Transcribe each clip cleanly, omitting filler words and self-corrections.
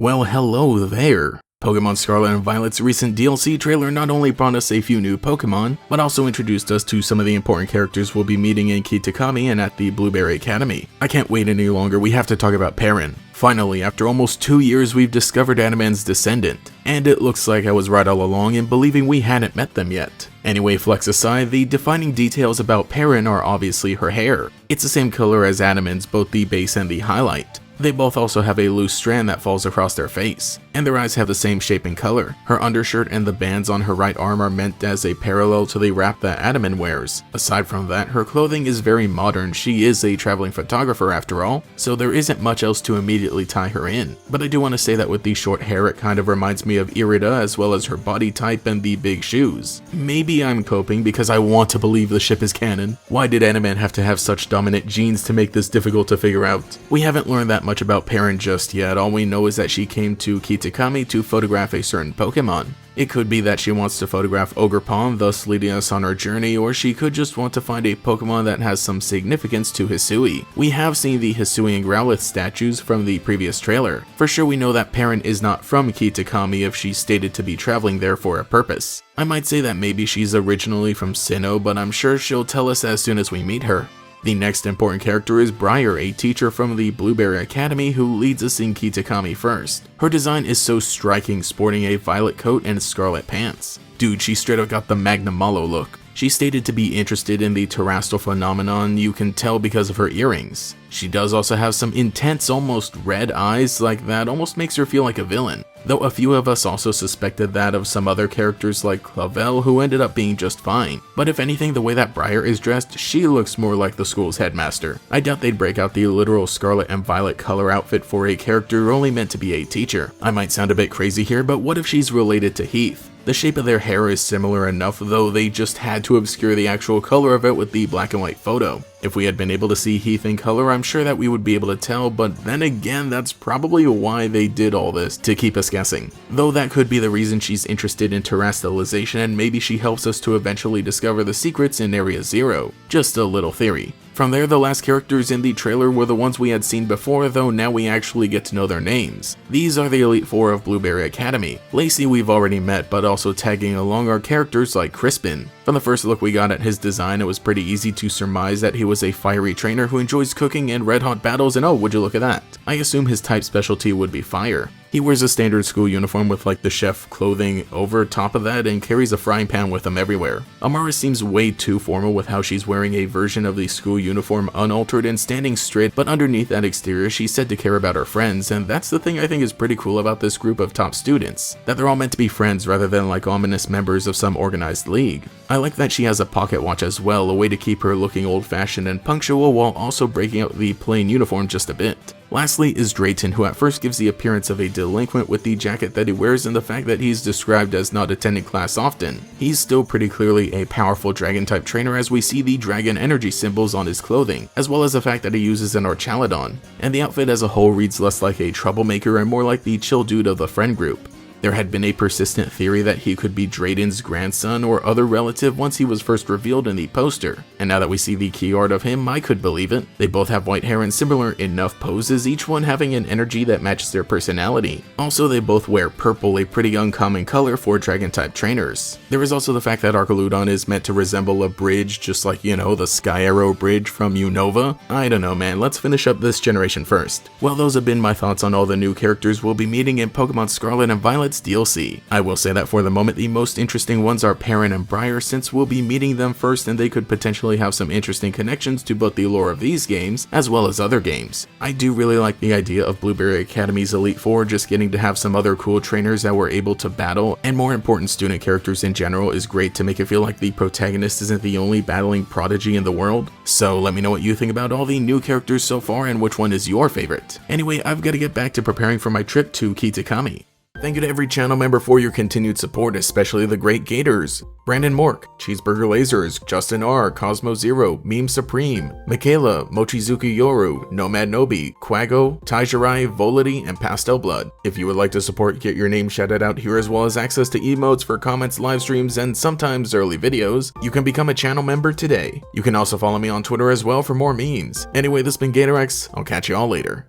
Well, hello there! Pokémon Scarlet and Violet's recent DLC trailer not only brought us a few new Pokémon, but also introduced us to some of the important characters we'll be meeting in Kitakami and at the Blueberry Academy. I can't wait any longer, we have to talk about Perrin. Finally, after almost 2 years, we've discovered Animan's descendant, and it looks like I was right all along in believing we hadn't met them yet. Anyway, flex aside, the defining details about Perrin are obviously her hair. It's the same color as Animan's, both the base and the highlight. They both also have a loose strand that falls across their face, and their eyes have the same shape and color. Her undershirt and the bands on her right arm are meant as a parallel to the wrap that Adaman wears. Aside from that, her clothing is very modern. She is a traveling photographer after all, so there isn't much else to immediately tie her in. But I do want to say that with the short hair it kind of reminds me of Irida, as well as her body type and the big shoes. Maybe I'm coping because I want to believe the ship is canon. Why did Animan have to have such dominant genes to make this difficult to figure out? We haven't learned that much about Perrin just yet. All we know is that she came to Kitakami to photograph a certain Pokemon. It could be that she wants to photograph Ogerpon, thus leading us on her journey, or she could just want to find a Pokemon that has some significance to Hisui. We have seen the Hisui and Growlithe statues from the previous trailer. For sure we know that Perrin is not from Kitakami if she's stated to be traveling there for a purpose. I might say that maybe she's originally from Sinnoh, but I'm sure she'll tell us as soon as we meet her. The next important character is Breyer, a teacher from the Blueberry Academy who leads us in Kitakami first. Her design is so striking, sporting a violet coat and scarlet pants. Dude, she straight up got the Magnum Malo look. She's stated to be interested in the terrestrial phenomenon, you can tell because of her earrings. She does also have some intense, almost red eyes like that almost makes her feel like a villain. Though a few of us also suspected that of some other characters like Clavel, who ended up being just fine. But if anything, the way that Breyer is dressed, she looks more like the school's headmaster. I doubt they'd break out the literal scarlet and violet color outfit for a character only meant to be a teacher. I might sound a bit crazy here, but what if she's related to Heath? The shape of their hair is similar enough, though they just had to obscure the actual color of it with the black and white photo. If we had been able to see Heath in color, I'm sure that we would be able to tell, but then again, that's probably why they did all this, to keep us guessing. Though that could be the reason she's interested in terrestrialization, and maybe she helps us to eventually discover the secrets in Area Zero. Just a little theory. From there, the last characters in the trailer were the ones we had seen before, though now we actually get to know their names. These are the Elite Four of Blueberry Academy. Lacey we've already met, but also tagging along are characters like Crispin. From the first look we got at his design, it was pretty easy to surmise that he was a fiery trainer who enjoys cooking and red-hot battles, and oh, would you look at that. I assume his type specialty would be fire. He wears a standard school uniform with like the chef clothing over top of that and carries a frying pan with him everywhere. Amara seems way too formal with how she's wearing a version of the school uniform unaltered and standing straight, but underneath that exterior she's said to care about her friends, and that's the thing I think is pretty cool about this group of top students, that they're all meant to be friends rather than like ominous members of some organized league. I like that she has a pocket watch as well, a way to keep her looking old-fashioned and punctual while also breaking out the plain uniform just a bit. Lastly is Drayton, who at first gives the appearance of a delinquent with the jacket that he wears and the fact that he's described as not attending class often. He's still pretty clearly a powerful dragon-type trainer, as we see the dragon energy symbols on his clothing, as well as the fact that he uses an Archaludon, and the outfit as a whole reads less like a troublemaker and more like the chill dude of the friend group. There had been a persistent theory that he could be Drayton's grandson or other relative once he was first revealed in the poster, and now that we see the key art of him, I could believe it. They both have white hair and similar enough poses, each one having an energy that matches their personality. Also, they both wear purple, a pretty uncommon color for dragon-type trainers. There is also the fact that Archaludon is meant to resemble a bridge, just like, you know, the Sky Arrow bridge from Unova. I don't know, man, let's finish up this generation first. Well, those have been my thoughts on all the new characters we'll be meeting in Pokemon Scarlet and Violet DLC. I will say that for the moment the most interesting ones are Perrin and Breyer, since we'll be meeting them first and they could potentially have some interesting connections to both the lore of these games as well as other games. I do really like the idea of Blueberry Academy's Elite Four just getting to have some other cool trainers that were able to battle, and more important, student characters in general is great to make it feel like the protagonist isn't the only battling prodigy in the world. So let me know what you think about all the new characters so far and which one is your favorite. Anyway, I've got to get back to preparing for my trip to Kitakami. Thank you to every channel member for your continued support, especially the great Gators, Brandon Mork, Cheeseburger Lasers, Justin R, Cosmo Zero, Meme Supreme, Michaela, Mochizuki Yoru, Nomad Nobi, Quago, Taijirai, Volity, and Pastel Blood. If you would like to support, get your name shouted out here as well as access to emotes for comments, live streams, and sometimes early videos, you can become a channel member today. You can also follow me on Twitter as well for more memes. Anyway, this has been GatorX, I'll catch you all later.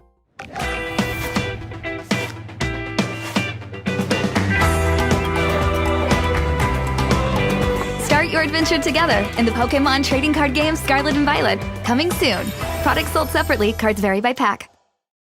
adventure together in the Pokémon trading card game Scarlet and Violet. Coming soon. Products sold separately, cards vary by pack.